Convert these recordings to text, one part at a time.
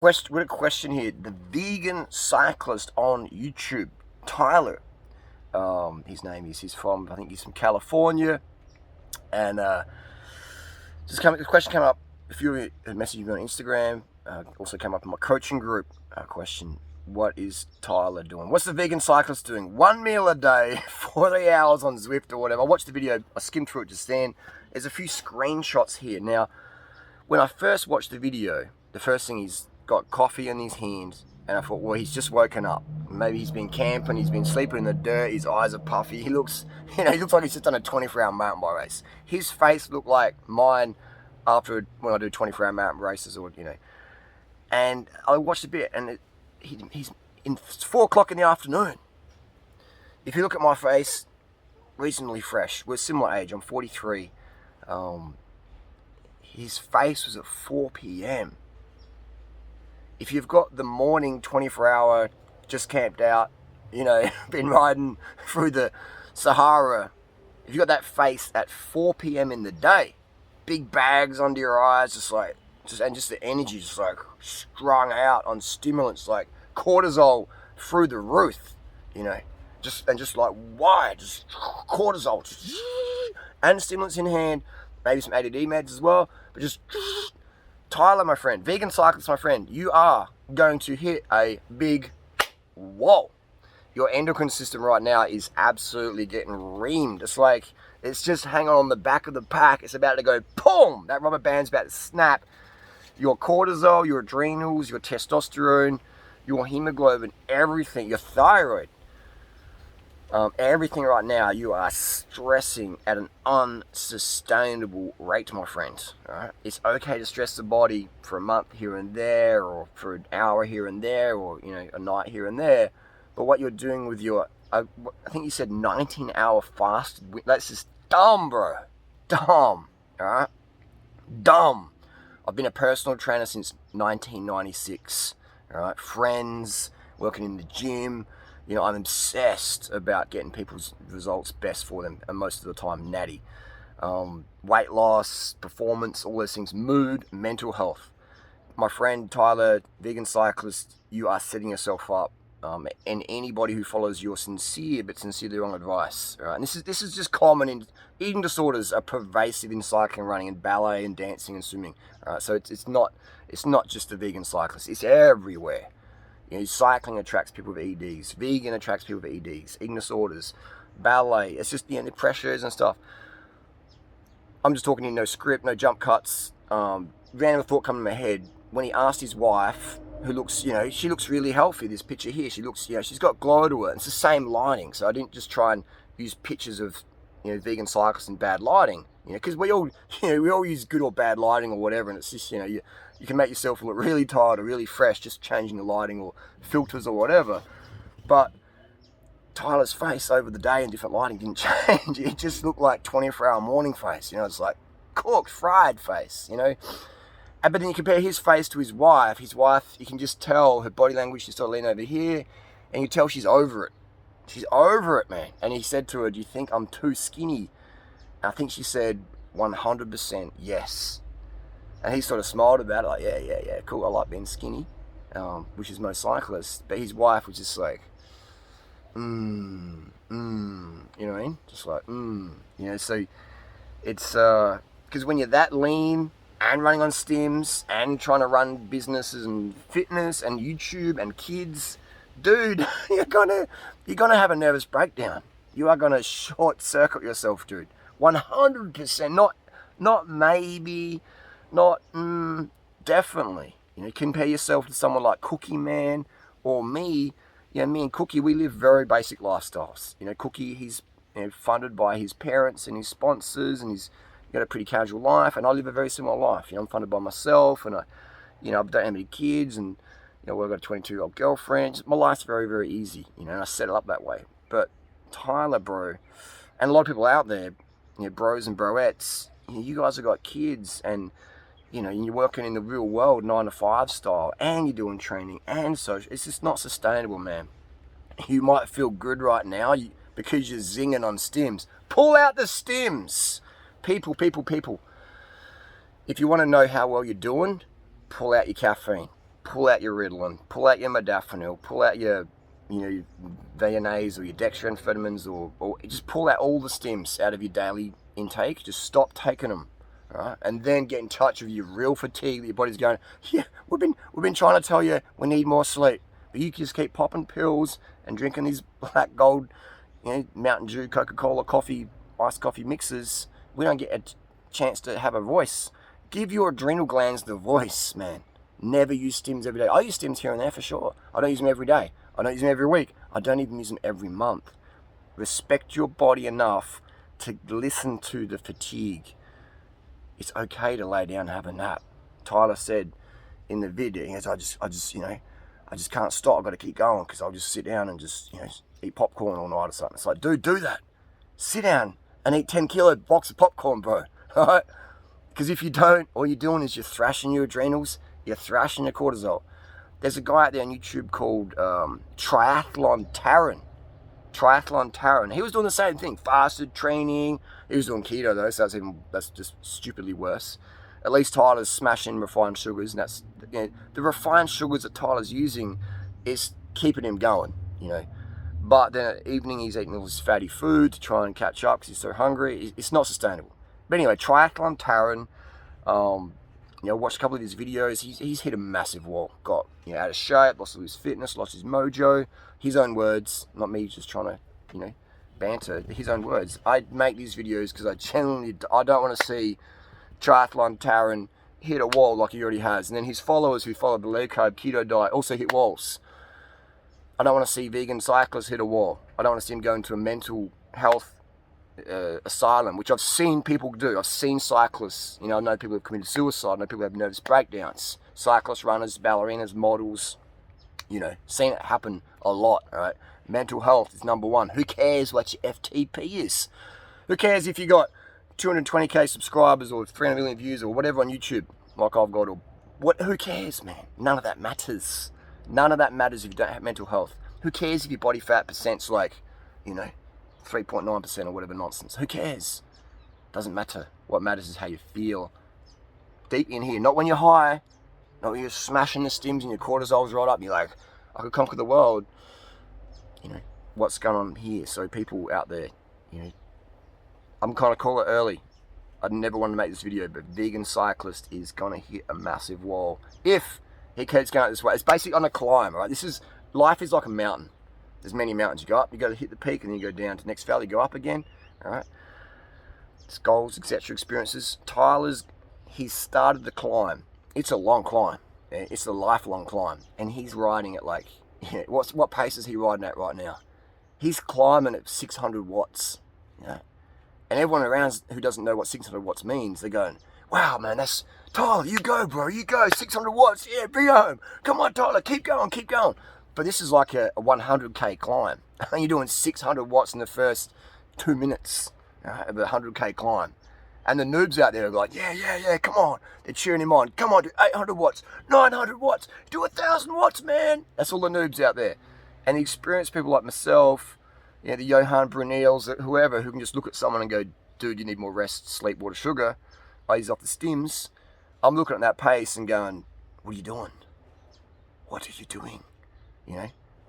What a question here. The vegan cyclist on YouTube, Tyler. His name is. He's from. I think he's from California, and the question came up. If you messaged me on Instagram, also came up in my coaching group. Question: what is Tyler doing? What's the vegan cyclist doing? 1 meal a day, 40 hours on Zwift or whatever. I watched the video. I skimmed through it just then. There's a few screenshots here. Now, when I first watched the video, the first thing he's got coffee in his hands, and I thought, well, he's just woken up. Maybe he's been camping, he's been sleeping in the dirt, his eyes are puffy. He looks like he's just done a 24-hour mountain bike race. His face looked like mine when I do 24-hour mountain races, And I watched a bit, and he's in 4 o'clock in the afternoon. If you look at my face, reasonably fresh. We're similar age. I'm 43. His face was at 4 p.m. If you've got the morning 24-hour, just camped out, been riding through the Sahara, if you've got that face at 4 p.m. in the day, big bags under your eyes, just the energy just like strung out on stimulants, like cortisol through the roof, just like why? Just cortisol, and stimulants in hand, maybe some ADD meds as well, but just Tyler, my friend, vegan cyclist, my friend, you are going to hit a big wall. Your endocrine system right now is absolutely getting reamed. It's just hanging on the back of the pack. It's about to go boom. That rubber band's about to snap. Your cortisol, your adrenals, your testosterone, your hemoglobin, everything, your thyroid, everything right now, you are stressing at an unsustainable rate, my friend. All right? It's okay to stress the body for a month here and there, or for an hour here and there, or a night here and there. But what you're doing with your, I think you said 19-hour fast, that's just dumb, bro. Dumb. All right? Dumb. I've been a personal trainer since 1996. All right? Friends, working in the gym. I'm obsessed about getting people's results best for them, and most of the time natty. Weight loss, performance, all those things, mood, mental health. My friend Tyler, vegan cyclist, you are setting yourself up, and anybody who follows your sincere but sincerely wrong advice. Right? And this is just common in eating disorders are pervasive in cycling, running, and ballet, and dancing, and swimming. Right? So it's not just the vegan cyclist; it's everywhere. Cycling attracts people with EDs. Vegan attracts people with EDs. Eating disorders. Ballet. It's just, the pressures and stuff. I'm just talking no script, no jump cuts. Random thought coming in my head. When he asked his wife, who looks, she looks really healthy. This picture here, she looks, she's got glow to her. It's the same lighting. So I didn't just try and use pictures of, vegan cyclists in bad lighting. Because we all use good or bad lighting or whatever. And it's just, you can make yourself look really tired or really fresh just changing the lighting or filters or whatever. But Tyler's face over the day in different lighting didn't change. It just looked like 24-hour morning face. It's like cooked, fried face, But then you compare his face to his wife. His wife, you can just tell her body language. She's sort of leaning over here, and you tell she's over it. She's over it, man. And he said to her, do you think I'm too skinny? And I think she said 100% yes. And he sort of smiled about it, like, yeah, cool, I like being skinny, which is most cyclists. But his wife was just like, you know what I mean? Just like, so it's, because when you're that lean and running on stims and trying to run businesses and fitness and YouTube and kids, dude, you're gonna have a nervous breakdown. You are gonna short circuit yourself, dude. 100%, not maybe, not definitely. Compare yourself to someone like Cookie Man or me. Me and Cookie, we live very basic lifestyles. Cookie, he's funded by his parents and his sponsors, and he's got a pretty casual life, and I live a very similar life. I'm funded by myself, and I don't have any kids, and I've got a 22-year-old girlfriend. My life's very, very easy, and I set it up that way. But Tyler, bro, and a lot of people out there, bros and broettes, you guys have got kids, and you're working in the real world 9-to-5 style, and you're doing training and social. It's just not sustainable, man. You might feel good right now because you're zinging on stims. Pull out the stims. People. If you want to know how well you're doing, pull out your caffeine. pull out your Ritalin, pull out your modafinil, pull out your, your VNAs or your dextroamphetamines, or just pull out all the stims out of your daily intake. Just stop taking them, right? And then get in touch with your real fatigue that your body's going, yeah, we've been trying to tell you we need more sleep, but you just keep popping pills and drinking these Black Gold, Mountain Dew, Coca-Cola, coffee, iced coffee mixes. We don't get a chance to have a voice. Give your adrenal glands the voice, man. Never use stims every day. I use stims here and there for sure. I don't use them every day. I don't use them every week. I don't even use them every month. Respect your body enough to listen to the fatigue. It's okay to lay down and have a nap. Tyler said in the video, he goes, I just can't stop. I've got to keep going because I'll just sit down and just, eat popcorn all night or something. It's like, dude, do that. Sit down and eat 10-kilo box of popcorn, bro. All right? Because if you don't, all you're doing is you're thrashing your adrenals, you're thrashing your cortisol. There's a guy out there on YouTube called Triathlon Taran. He was doing the same thing, fasted training. He was doing keto though, so that's just stupidly worse. At least Tyler's smashing refined sugars, and that's the refined sugars that Tyler's using is keeping him going, But then at evening he's eating all this fatty food to try and catch up because he's so hungry. It's not sustainable. But anyway, Triathlon Taran, watched a couple of his videos. He's hit a massive wall. Got out of shape, lost all his fitness, lost his mojo. His own words, not me just trying to, banter. His own words. I make these videos because I don't want to see Triathlon Taran hit a wall like he already has. And then his followers who follow the low carb keto diet also hit walls. I don't want to see vegan cyclists hit a wall. I don't want to see him go into a mental health asylum, which I've seen people do. I've seen cyclists, I know people have committed suicide, I know people have nervous breakdowns, cyclists, runners, ballerinas, models, seen it happen a lot, all right? Mental health is number one. Who cares what your FTP is? Who cares if you got 220k subscribers or 300 million views or whatever on YouTube, like I've got, or what? Who cares, man? None of that matters. None of that matters if you don't have mental health. Who cares if your body fat percent's like, 3.9% or whatever nonsense? Who cares? Doesn't matter. What matters is how you feel deep in here. Not when you're high, not when you're smashing the stims and your cortisol's right up and you're like, I could conquer the world. What's going on here? So people out there, I'm kind of call it early. I never wanted to make this video, but vegan cyclist is going to hit a massive wall if he keeps going this way. It's basically on a climb, right? Life is like a mountain. There's many mountains. You go up, you go to hit the peak, and then you go down to the next valley, go up again. All right. It's goals, etc., experiences. He's started the climb. It's a long climb. It's a lifelong climb, and he's riding at what pace is he riding at right now? He's climbing at 600 watts. And everyone around who doesn't know what 600 watts means, they're going, "Wow, man, that's Tyler. You go, bro. You go. 600 watts. Yeah, bring home. Come on, Tyler. Keep going. Keep going." But this is like a 100k climb. And you're doing 600 watts in the first 2 minutes of a 100k climb. And the noobs out there are like, yeah, come on. They're cheering him on. Come on, do 800 watts, 900 watts, do 1,000 watts, man. That's all the noobs out there. And the experienced people like myself, the Johan Brunels, whoever, who can just look at someone and go, dude, you need more rest, sleep, water, sugar. I use off the stims. I'm looking at that pace and going, what are you doing? What are you doing?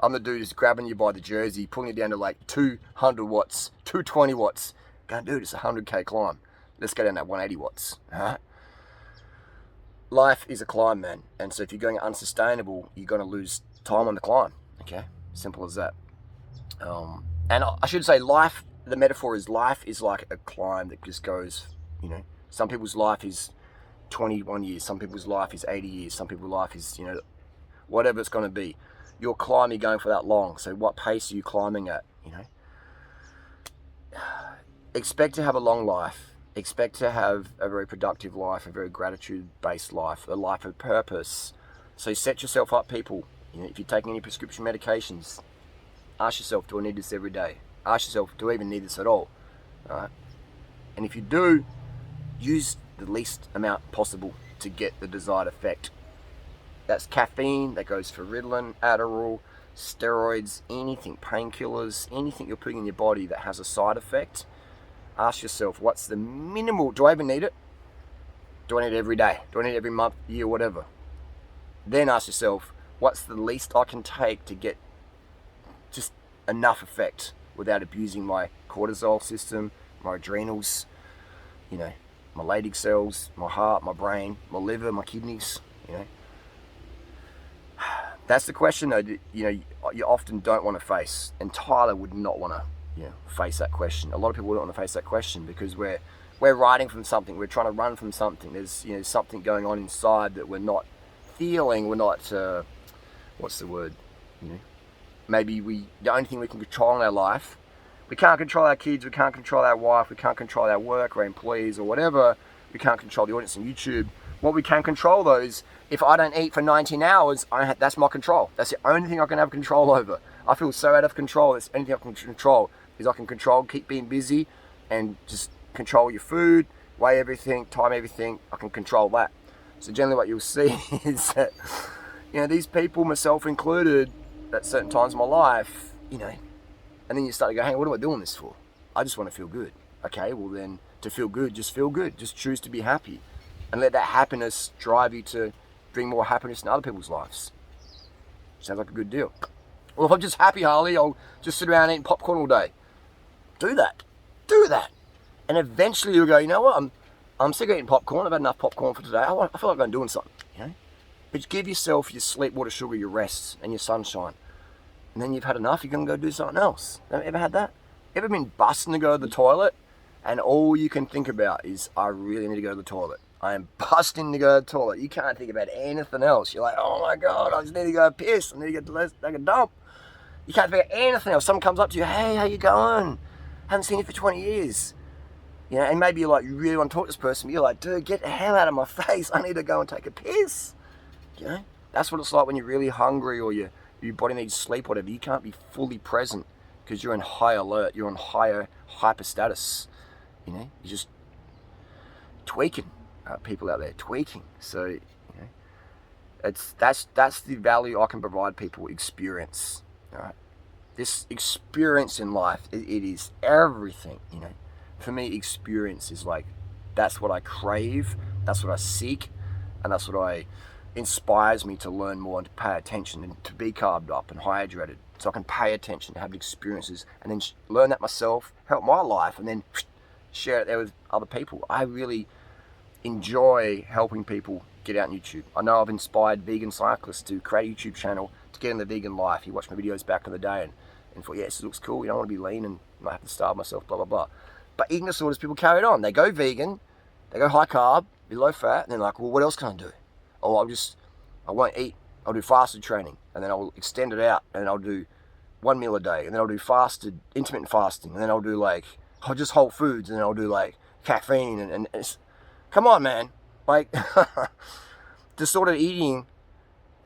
I'm the dude who's grabbing you by the jersey, pulling you down to like 200 watts, 220 watts. Going, dude, it's a 100k climb. Let's go down to 180 watts. All right? Life is a climb, man. And so if you're going unsustainable, you're going to lose time on the climb. Okay? Simple as that. And I should say the metaphor is life is like a climb that just goes, some people's life is 21 years. Some people's life is 80 years. Some people's life is, whatever it's going to be. Your climb, you're going for that long. So what pace are you climbing at, Expect to have a long life. Expect to have a very productive life, a very gratitude-based life, a life of purpose. So set yourself up, people. If you're taking any prescription medications, ask yourself, do I need this every day? Ask yourself, do I even need this at all? All right? And if you do, use the least amount possible to get the desired effect. That's caffeine, that goes for Ritalin, Adderall, steroids, anything, painkillers, anything you're putting in your body that has a side effect. Ask yourself, what's the minimal, do I even need it? Do I need it every day? Do I need it every month, year, whatever? Then ask yourself, what's the least I can take to get just enough effect without abusing my cortisol system, my adrenals, my Leydig cells, my heart, my brain, my liver, my kidneys, That's the question though, you often don't want to face, and Tyler would not want to, face that question. A lot of people don't want to face that question because we're riding from something, we're trying to run from something. There's, something going on inside that we're not feeling, we're not, what's the word, maybe the only thing we can control in our life, we can't control our kids, we can't control our wife, we can't control our work or employees or whatever, we can't control the audience on YouTube. What we can control though is, if I don't eat for 19 hours, that's my control. That's the only thing I can have control over. I feel so out of control. That's anything I can control is I can control, keep being busy and just control your food, weigh everything, time everything. I can control that. So generally what you'll see is that, these people, myself included, at certain times in my life, and then you start to go, hey, what am I doing this for? I just want to feel good. Okay, well then, to feel good. Just choose to be happy. And let that happiness drive you to bring more happiness in other people's lives. Sounds like a good deal. Well, if I'm just happy, Harley, I'll just sit around eating popcorn all day. Do that. And eventually you'll go, you know what, I'm sick of eating popcorn. I've had enough popcorn for today. I feel like I'm doing something, But give yourself your sleep, water, sugar, your rest, and your sunshine. And then you've had enough, you're going to go do something else. Have you ever had that? Ever been busting to go to the toilet, and all you can think about is, I really need to go to the toilet. I am busting to go to the toilet. You can't think about anything else. You're like, oh my God, I just need to go piss. I need to get take a dump. You can't think about anything else. Someone comes up to you, hey, how you going? Haven't seen you for 20 years. And maybe you're like, you really want to talk to this person, but you're like, dude, get the hell out of my face. I need to go and take a piss. That's what it's like when you're really hungry or your body needs sleep, or whatever. You can't be fully present because you're in high alert. You're on hyper status. You're just tweaking. People out there tweaking. So that's the value I can provide people. Experience. All right, this experience in life, it is everything. For me, experience is like, that's what I crave, that's what I seek, and that's what inspires me to learn more and to pay attention and to be carved up and hydrated, so I can pay attention, have experiences, and then learn that myself, help my life, and then share it there with other people. I really enjoy helping people get out on YouTube. I know I've inspired vegan cyclists to create a YouTube channel to get in the vegan life. He watched my videos back in the day and thought, yes, it looks cool. I want to be lean and not have to starve myself, blah, blah, blah. But eating disorders, people carry it on. They go vegan, they go high carb, be low fat, and they're like, well, what else can I do? Oh, I won't eat. I'll do fasted training, and then I'll extend it out, and I'll do 1 meal a day, and then I'll do intermittent fasting, and then I'll do just whole foods, and then I'll do caffeine, and it's, come on, man. Disordered eating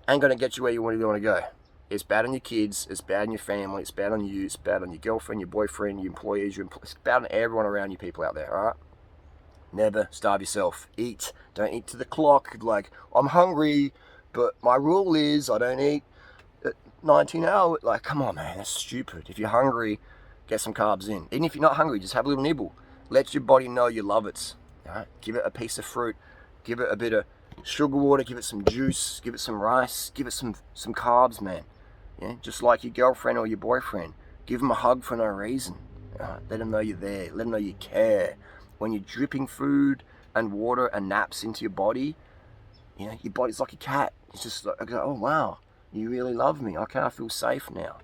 ain't going to get you where you want to go. It's bad on your kids, it's bad on your family, it's bad on you, it's bad on your girlfriend, your boyfriend, your employees, it's bad on everyone around you, people out there, alright? Never starve yourself. Eat. Don't eat to the clock. I'm hungry, but my rule is I don't eat at 19 hours. Come on, man, that's stupid. If you're hungry, get some carbs in. Even if you're not hungry, just have a little nibble. Let your body know you love it. Alright? Give it a piece of fruit. Give it a bit of sugar water. Give it some juice. Give it some rice. Give it some carbs, man. Just like your girlfriend or your boyfriend. Give them a hug for no reason. Let them know you're there. Let them know you care. When you're dripping food and water and naps into your body, your body's like a cat. It's just like, oh wow, you really love me. Okay, I feel safe now.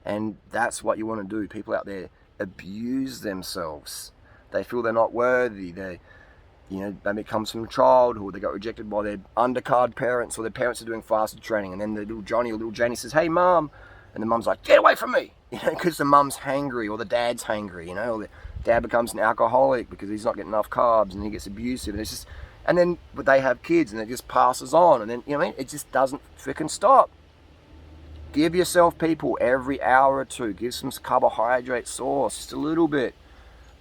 And that's what you want to do. People out there abuse themselves. They feel they're not worthy. Maybe it comes from childhood. They got rejected by their undercard parents, or their parents are doing fasted training, and then the little Johnny or little Jenny says, hey mum, and the mum's like, get away from me, because the mum's hangry, or the dad's hangry, or the dad becomes an alcoholic because he's not getting enough carbs, and he gets abusive, and it's just, and then they have kids, and it just passes on, and then it just doesn't freaking stop. Give yourself, people, every hour or two, give some carbohydrate source, just a little bit.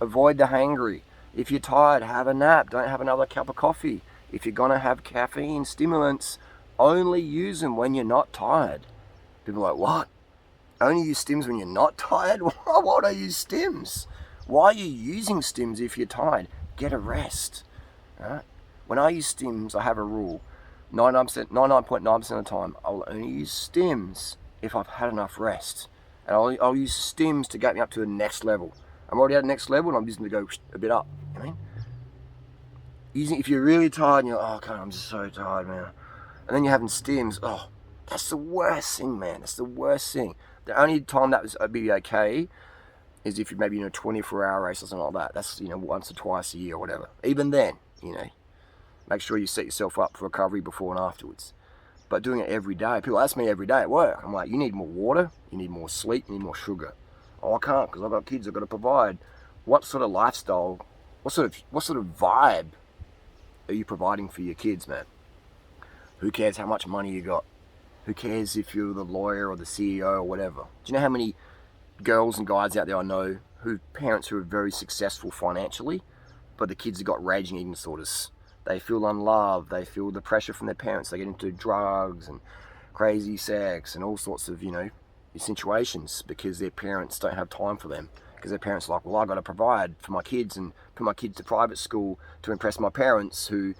Avoid the hangry. If you're tired, have a nap. Don't have another cup of coffee. If you're gonna have caffeine, stimulants, only use them when you're not tired. People are like, what? Only use stims when you're not tired? Why do I use stims? Why are you using stims if you're tired? Get a rest. Right? When I use stims, I have a rule. 99.9% of the time, I'll only use stims if I've had enough rest. And I'll use stims to get me up to the next level. I'm already at the next level and I'm using them to go a bit up. You know what I mean? If you're really tired and you're like, oh, God, I'm just so tired, man. And then you're having stims, oh, that's the worst thing, man. That's the worst thing. The only time that would be okay is if you're maybe in a 24-hour race or something like that. That's, once or twice a year or whatever. Even then, make sure you set yourself up for recovery before and afterwards. But doing it every day, people ask me every day at work, I'm like, you need more water, you need more sleep, you need more sugar. Oh, I can't because I've got kids I've got to provide. What sort of lifestyle, what sort of vibe are you providing for your kids, man? Who cares how much money you got? Who cares if you're the lawyer or the CEO or whatever? Do you know how many girls and guys out there I know parents who are very successful financially, but the kids have got raging eating disorders? They feel unloved, they feel the pressure from their parents, they get into drugs and crazy sex and all sorts of, situations because their parents don't have time for them. Because their parents are like, well, I got to provide for my kids and put my kids to private school to impress my parents who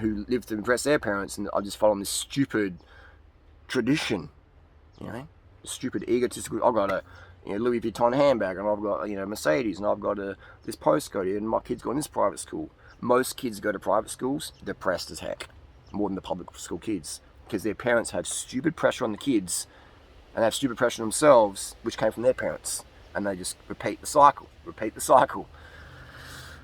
live to impress their parents, and I just follow this stupid tradition, stupid egotistical, I've got a Louis Vuitton handbag and I've got Mercedes and I've got this postcode here and my kids go in this private school. Most kids go to private schools depressed as heck, more than the public school kids, because their parents have stupid pressure on the kids and have stupid pressure on themselves, which came from their parents, and they just repeat the cycle.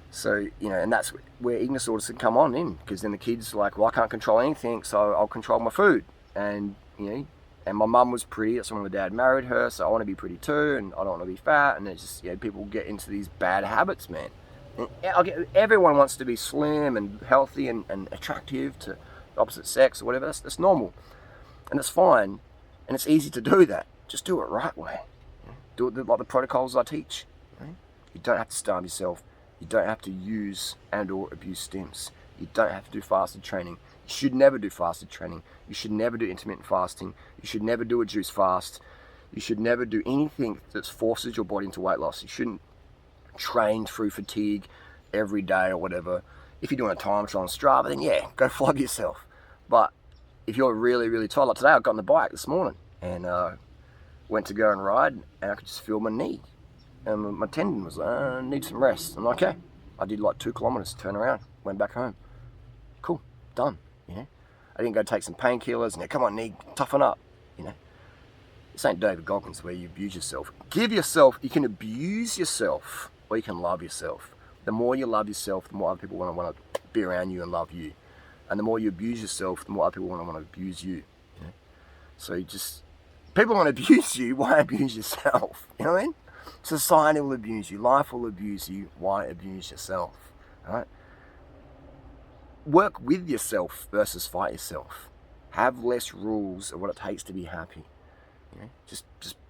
So, and that's where eating disorders can come on in, because then the kids are like, well, I can't control anything, so I'll control my food. And, and my mum was pretty, that's when my dad married her, so I want to be pretty too, and I don't want to be fat, and it's just, people get into these bad habits, man. Everyone wants to be slim and healthy and attractive to the opposite sex or whatever. That's normal, and it's fine, and it's easy to do that. Just do it right way. Do it like the protocols I teach. You don't have to starve yourself. You don't have to use and or abuse stims. You don't have to do fasted training. You should never do fasted training. You should never do intermittent fasting. You should never do a juice fast. You should never do anything that forces your body into weight loss. You shouldn't train through fatigue every day or whatever. If you're doing a time trial on Strava, then yeah, go flog yourself. But if you're really, really tired, like today, I got on the bike this morning and went to go and ride, and I could just feel my knee. And my tendon was like, I need some rest. I'm like, okay. I did like 2 kilometers, turn around, went back home. Cool, done. I didn't go take some painkillers and come on, knee, toughen up. This ain't David Goggins where you abuse yourself. You can abuse yourself, or you can love yourself. The more you love yourself, the more other people want to be around you and love you. And the more you abuse yourself, the more other people want to abuse you. So people want to abuse you, why abuse yourself? You know what I mean? Society will abuse you, life will abuse you, why abuse yourself? All right? Work with yourself versus fight yourself. Have less rules of what it takes to be happy. Just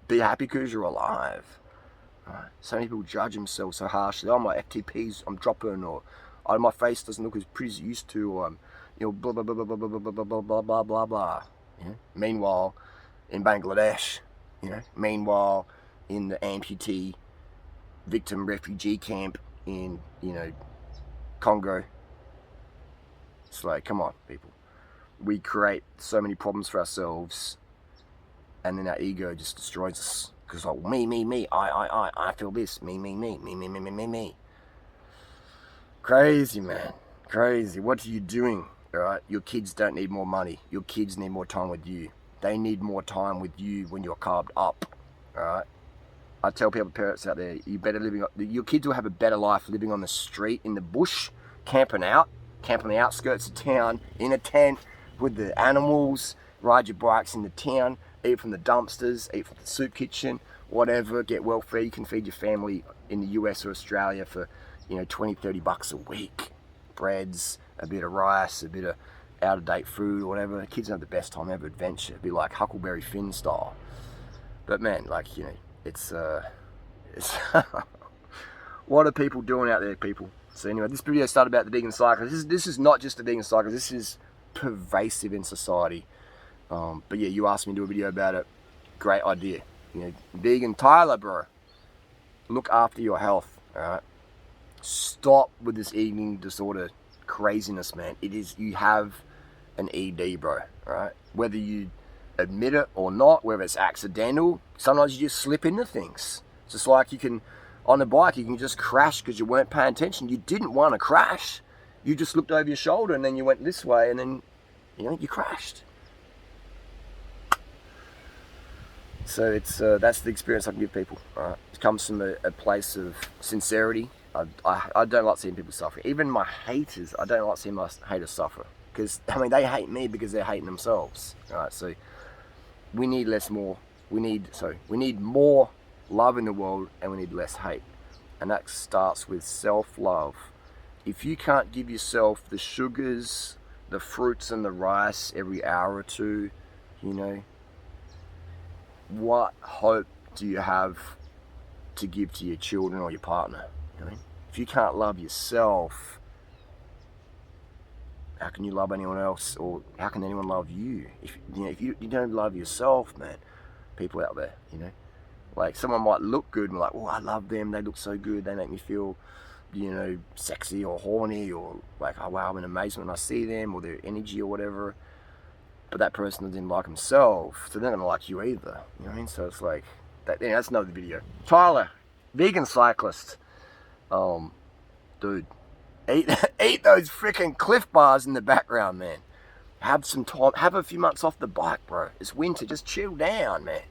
be happy because you're alive. Right. So many people judge themselves so harshly. Oh, my FTPs, I'm dropping, or oh, my face doesn't look as pretty as it used to, or blah blah blah blah blah blah blah blah blah blah blah blah. Meanwhile, in Bangladesh, meanwhile, in the amputee victim refugee camp in Congo. It's like, come on, people. We create so many problems for ourselves, and then our ego just destroys us. Because like, me, I feel this, me. Crazy, man, crazy. What are you doing? All right, your kids don't need more money. Your kids need more time with you. They need more time with you when you're carved up. All right. I tell people, parents out there, your kids will have a better life living on the street, in the bush, camping on the outskirts of town, in a tent with the animals, ride your bikes in the town, eat from the dumpsters, eat from the soup kitchen, whatever, get welfare. You can feed your family in the US or Australia for, $20-30 a week. Breads, a bit of rice, a bit of out-of-date food or whatever. The kids have the best time ever, adventure. It'd be like Huckleberry Finn style. But man, it's what are people doing out there, people? So anyway, this video started about the vegan cyclist. This is not just the vegan cyclist. This is pervasive in society. But yeah, you asked me to do a video about it. Great idea. Vegan Tyler, bro. Look after your health, alright? Stop with this eating disorder craziness, man. You have an ED, bro. Right? Whether you admit it or not, whether it's accidental, sometimes you just slip into things. It's just like you can, on a bike, you can just crash because you weren't paying attention. You didn't want to crash. You just looked over your shoulder and then you went this way and then, you crashed. So it's that's the experience I can give people. Right? It comes from a place of sincerity. I don't like seeing people suffer. Even my haters, I don't like seeing my haters suffer. Because, they hate me because they're hating themselves. Right? So we need we need more love in the world and we need less hate. And that starts with self-love. If you can't give yourself the sugars, the fruits and the rice every hour or two, what hope do you have to give to your children or your partner? If you can't love yourself, how can you love anyone else, or how can anyone love you? If you don't love yourself, man, people out there, like someone might look good and be like, oh, I love them, they look so good, they make me feel, sexy or horny, or like, oh wow, I'm in amazement when I see them, or their energy or whatever. But that person didn't like himself, so they're not gonna like you either. So it's like that. That's another video. Tyler, vegan cyclist. Dude, eat those freaking Cliff Bars in the background, man. Have some time. Have a few months off the bike, bro. It's winter. Just chill down, man.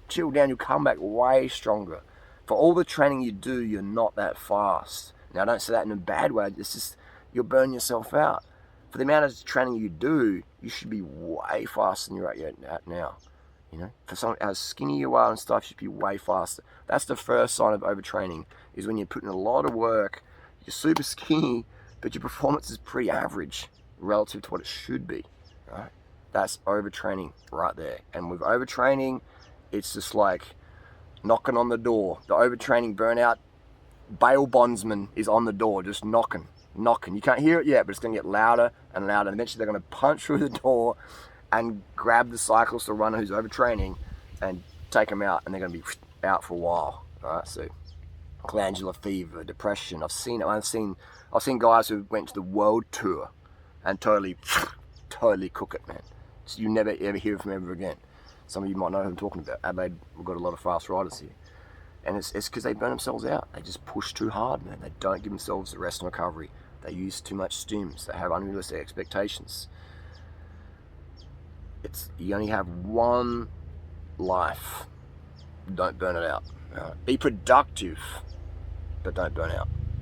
Chill down. You'll come back way stronger. For all the training you do, you're not that fast. Now, I don't say that in a bad way. It's just you'll burn yourself out. For the amount of training you do, you should be way faster than you're at now. For someone as skinny you are and stuff, you should be way faster. That's the first sign of overtraining, is when you're putting a lot of work, you're super skinny, but your performance is pretty average relative to what it should be, right? That's overtraining right there. And with overtraining, it's just like knocking on the door. The overtraining burnout bail bondsman is on the door, just knocking. You can't hear it yet, but it's going to get louder and louder. And eventually they're going to punch through the door and grab the cyclist or runner who's overtraining and take them out, and they're going to be out for a while. All right, so glandular fever, depression. I've seen guys who went to the world tour and totally cook it, man. So you never ever hear from them ever again. Some of you might know who I'm talking about. Adelaide, we've got a lot of fast riders here. And it's because they burn themselves out. They just push too hard, man. They don't give themselves the rest and recovery. They use too much stims. They have unrealistic expectations. You only have one life. Don't burn it out. Be productive, but don't burn out.